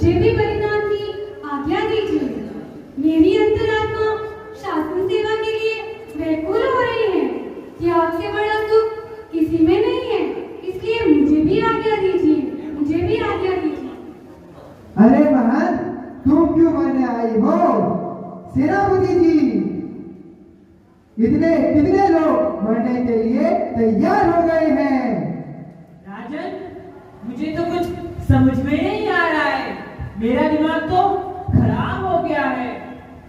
मुझे भी बलिदान की आज्ञा दीजिए। मेरी अंतरात्मा शासन सेवा के लिए व्याकुल हो रही है। त्याग से बड़ा सुख किसी में नहीं है, इसलिए मुझे भी आज्ञा दीजिए, मुझे भी आज्ञा दीजिए। अरे महंत, तुम क्यों मरने आई हो? सेनापति जी, इतने कितने लोग मरने के लिए तैयार हो गए हैं। राजन, मुझे तो कुछ समझ में नहीं आ रहा है। मेरा दिमाग तो खराब हो गया है,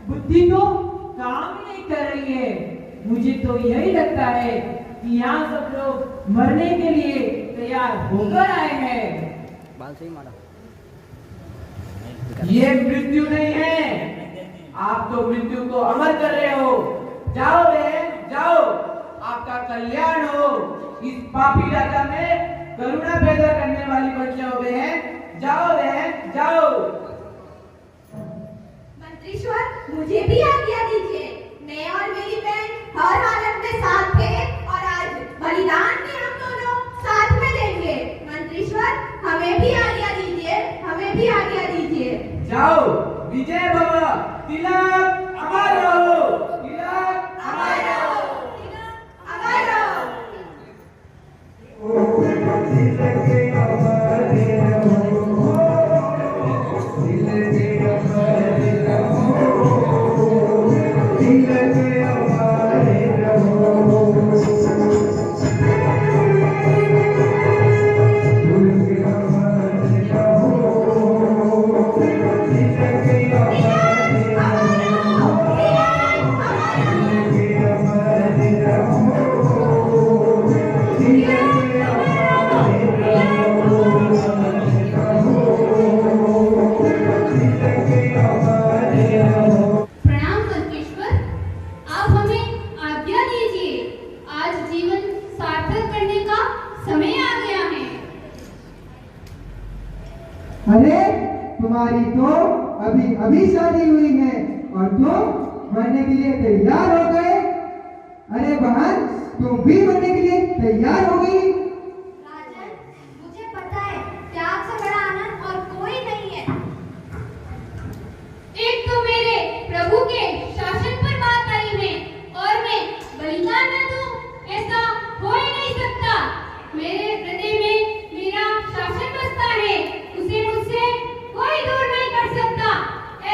बुद्धि तो काम नहीं कर रही है। मुझे तो यही लगता है कि यहाँ सब लोग मरने के लिए तैयार होकर आए हैं। ये मृत्यु नहीं है, आप तो मृत्यु को अमर कर रहे हो। जाओ बहन, जाओ, आपका कल्याण हो। इस पापी राजा में करुणा पैदा करने वाली बन जाओ बहन, जाओ बहन, जाओ। मंत्रीश्वर, मुझे भी आज्ञा दीजिए। मैं और मेरी बहन हर हालत में साथ थे और आज बलिदान भी हम दोनों साथ में देंगे। मंत्रीश्वर, हमें भी आज्ञा दीजिए, हमें भी आज्ञा दीजिए। जाओ, विजय भव, तिलक अमर रहो, तिलक अमर रहो, तिलक अमर रहो। अरे, तुम्हारी तो अभी अभी शादी हुई है और तुम मरने के लिए तैयार हो गए। अरे बहन, तुम भी मरने के लिए तैयार हो गई। राजन, मुझे पता है त्याग से बड़ा आनंद और कोई नहीं है। एक तो मेरे प्रभु के शासन पर बात आई है और मैं बलिदान न दूं, ऐसा हो ही नहीं सकता। मेरे हृदय में मेरा शासन बसता है, उसे मुझसे कोई दूर नहीं कर सकता।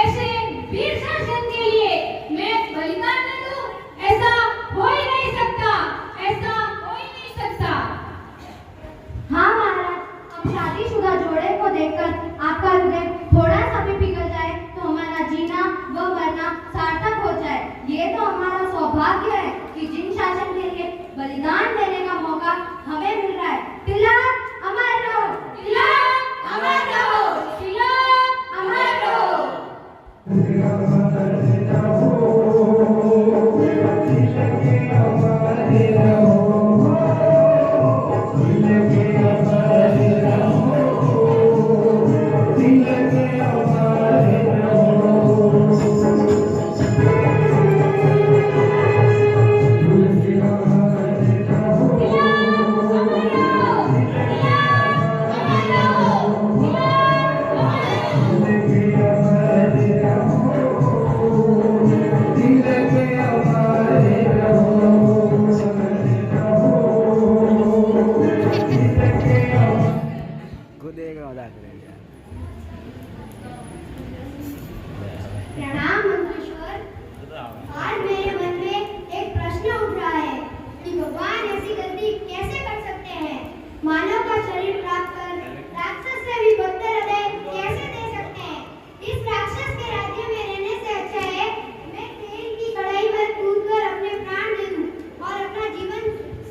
ऐसे वीर शासन के लिए मैं बलिदान न दूं, ऐसा हो ही नहीं सकता, ऐसा हो ही नहीं सकता। हाँ महाराज, अब शादीशुदा जोड़े को देखकर आपका हृदय थोड़ा सा भी पिघल जाए तो हमारा जीना व मरना सार्थक हो जाए। ये तो हमारा सौभाग्य है कि जिन शासन के लिए बलिदान देने का मौका हमें मिल रहा है। तिलक अमर रहो, तिलक अमर रहो, तिलक अमर रहो। प्रणाम मंत्रीश्वर। आज मेरे मन में एक प्रश्न उठ रहा है कि भगवान ऐसी गलती कैसे कर सकते हैं? मानव का शरीर प्राप्त कर राक्षस से भी बदतर हृदय कैसे दे सकते हैं? इस राक्षस के राज्य में रहने से अच्छा है मैं तेल की कढ़ाई में कूदकर अपने प्राण दे दूं और अपना जीवन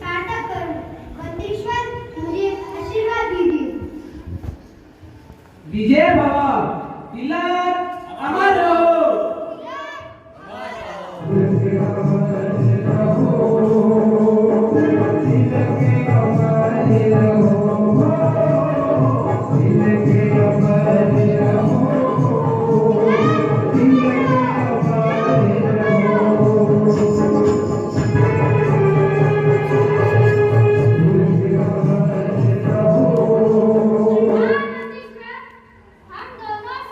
सार्थक करूं। मंत्रीश्वर, मुझे आशीर्वाद दीजिए। विजय भव, तिलक अमर रहो। हम दोनों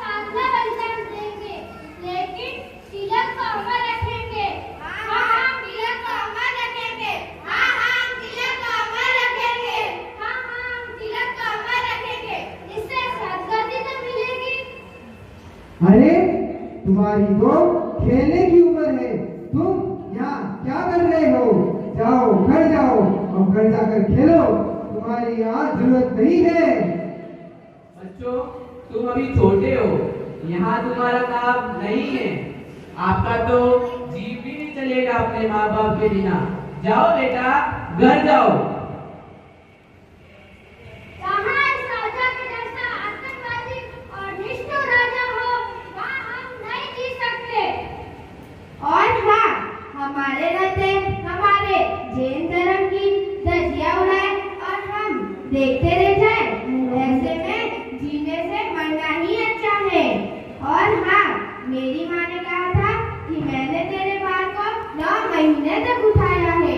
अरे तुम्हारी तो खेलने की उम्र है, तुम यहाँ क्या कर रहे हो? जाओ घर जाओ और घर जाकर खेलो, तुम्हारी यहाँ जरूरत नहीं है। बच्चों, तुम अभी छोटे हो, यहाँ तुम्हारा काम नहीं है। आपका तो जीव भी नहीं चलेगा अपने माँ बाप के बिना। जाओ बेटा, घर जाओ। कहाँ इस राजा के जैसा आतंकवादी और निष्ठुर राजा हो, वहाँ हम नहीं जी सकते। और हाँ, हमारे रहते हमारे जैन धर्म की धज्जियां उड़ाए और हम देखते रह जाए, ऐसे में जीने से मरना ही अच्छा है। और हाँ, मेरी माँ ने कहा था कि मैंने तेरे बाल को 9 महीने तक उठाया है।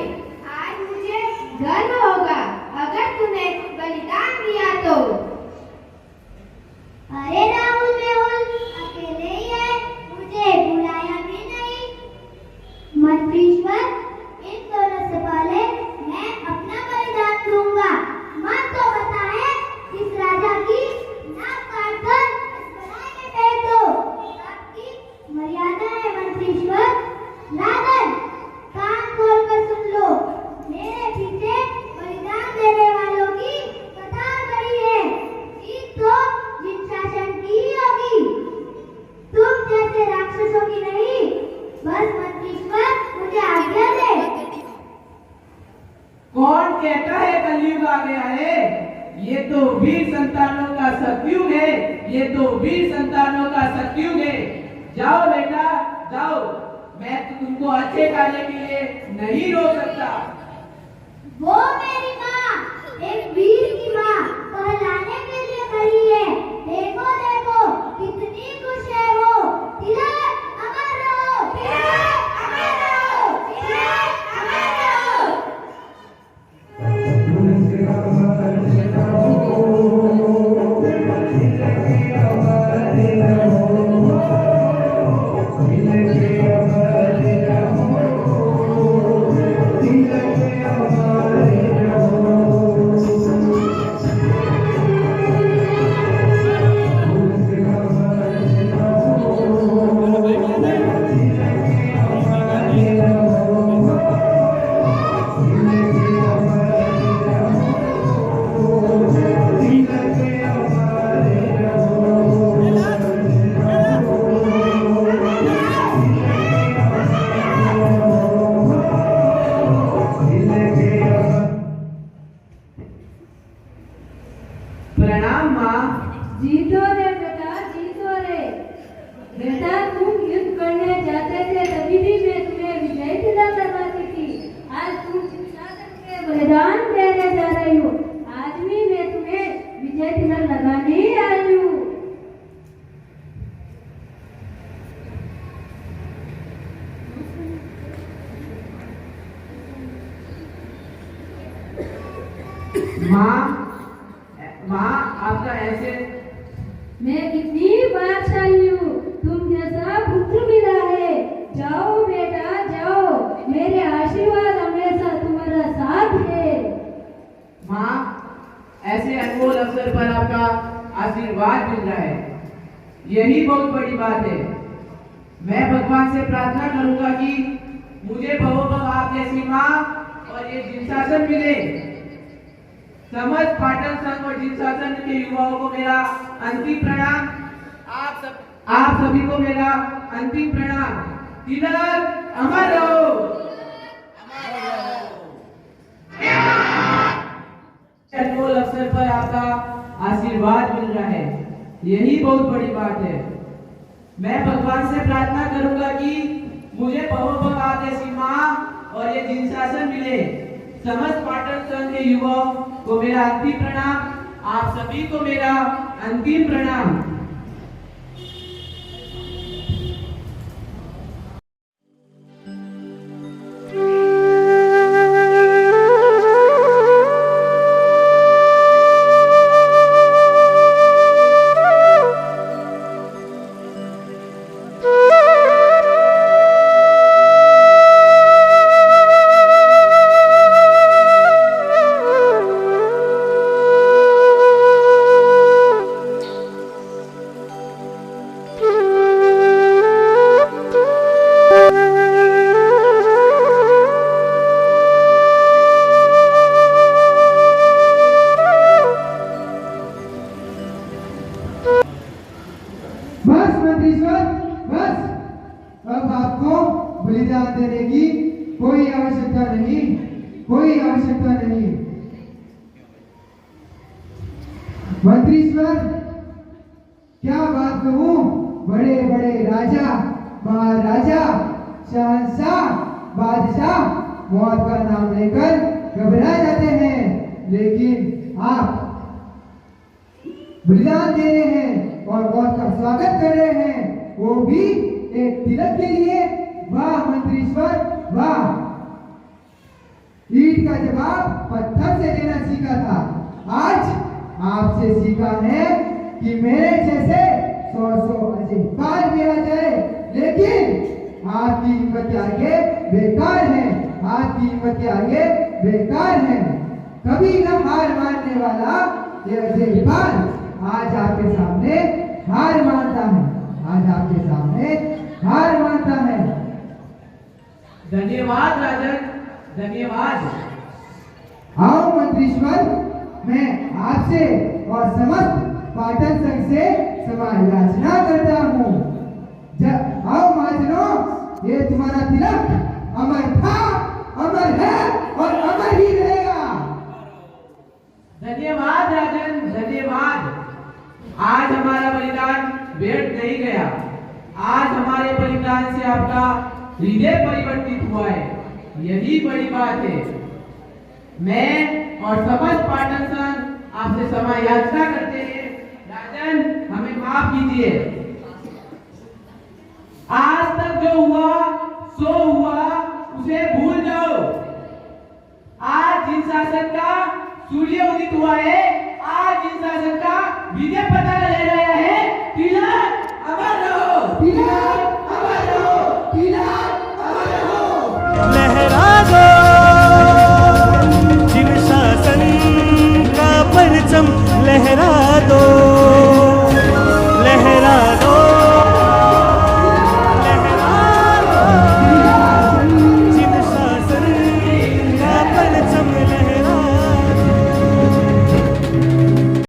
आज मुझे गर्व होगा अगर तूने बलिदान दिया तो। अरे राहुल मेहुल, अकेले ही है, मुझे बुलाया भी नहीं। मंत्रीश्वर, इन दोनों से पहले मैं अपना बलिदान दूंगा। मन तो बता है इस राजा की नाक काटकर इस बनाए में फेंक दो। आपकी मर्यादा है मंत्रीश्वर। राजन, कान खोलकर सुन लो, मेरे पीछे बलिदान देने वालों की कतार खड़ी है। जीत तो जिन शासन की ही होगी, तुम जैसे राक्षसों की नहीं। बस मंत्रीश्वर, मुझे आज्ञा दे। कौन कहता है कलयुग आ गया है? ये तो वीर संतानों का सतयुग है, ये तो वीर संतानों का सतयुग है। जाओ बेटा, जाओ, मैं तो तुमको अच्छे कार्य के लिए नहीं रोक सकता। वो मेरी माँ, एक वीर की माँ, कहलाने के लिए खड़ी है। देखो देखो, कितनी खुश है वो। तिलक, अमर रहो, तिलक, अमर रहो, तिलक, अमर रहो। प्रणाम माँ। जीतो रे बेटा, जीतो रे। बेटा, तुम युद्ध करने जाते थे तभी भी मैं तुम्हें विजय तिलक लगाती थी। आज तुम शासन के बलिदान देने जा रही हो, आज भी मैं तुम्हें विजय तिलक लगाने ही आई हूँ। माँ, आपका ऐसे मैं कितनी भाग्यशाली हूँ, तुम जैसा पुत्र मिला है। जाओ बेटा, जाओ, मेरे आशीर्वाद हमेशा तुम्हारा साथ है। माँ, ऐसे अनमोल अवसर पर आपका आशीर्वाद मिल रहा है, यही बहुत बड़ी बात है। मैं भगवान से प्रार्थना करूंगा कि मुझे भवोभव आप जैसी माँ और ये जिनशासन मिले। समस्त पाटन संघ और जिनशासन के युवाओं को मेरा अंतिम प्रणाम। आप सभी को मेरा अंतिम प्रणाम। तिलक, अमर रहो। अनमोल अवसर पर आपका आशीर्वाद मिल रहा है, यही बहुत बड़ी बात है। मैं भगवान से प्रार्थना करूंगा कि मुझे भवोभव आप जैसी माँ और ये जिनशासन मिले। समस्त पाटन संघ के युवाओं को मेरा अंतिम प्रणाम। आप सभी को मेरा अंतिम प्रणाम। मंत्रीश्वर, बस अब आपको बलिदान देने की कोई आवश्यकता नहीं, कोई आवश्यकता नहीं। मंत्रीश्वर, क्या बात कहूं, बड़े बड़े राजा, महाराजा, शहंशाह, बादशाह मौत का नाम लेकर घबरा जाते हैं, लेकिन आप बलिदान दे रहे हैं और मौत का स्वागत कर रहे हैं, वो भी एक तिलक के लिए। वाह मंत्रीश्वर, वाह। ईंट का जवाब पत्थर से देना सीखा था, आज आपसे सीखा है कि मेरे जैसे 100 अजय पाल भी आ जाए, लेकिन आपकी हिम्मत के आगे बेकार है, आपकी हिम्मत के आगे बेकार है। कभी न हार मानने वाला ये अजय पाल आज आपके सामने हार मानता है, आज आपके सामने हार मानता है। धन्यवाद राजन, धन्यवाद। आओ मंत्रीश्वर, मैं आपसे और समस्त पाटन संघ से क्षमा याचना करता हूँ। आओ महाजनों, ये तुम्हारा तिलक अमर था, अमर है और अमर ही रहेगा। धन्यवाद राजन, धन्यवाद। आज हमारा बलिदान व्यर्थ नहीं गया, आज हमारे बलिदान से आपका हृदय परिवर्तित हुआ है, यही बड़ी बात है। मैं और समस्त पाटन संघ आपसे क्षमा याचना करते हैं। राजन, हमें माफ कीजिए। आज तक जो हुआ सो हुआ, उसे भूल जाओ। आज जिन शासन का सूर्य उदित हुआ है, आज जिन शासन का विजय पता ले रहा है, तिलक अमर रहो, तिलक अमर रहो, तिलक अमर रहो। लहरा दो जिन शासन का परचम, लहरा दो, लहरा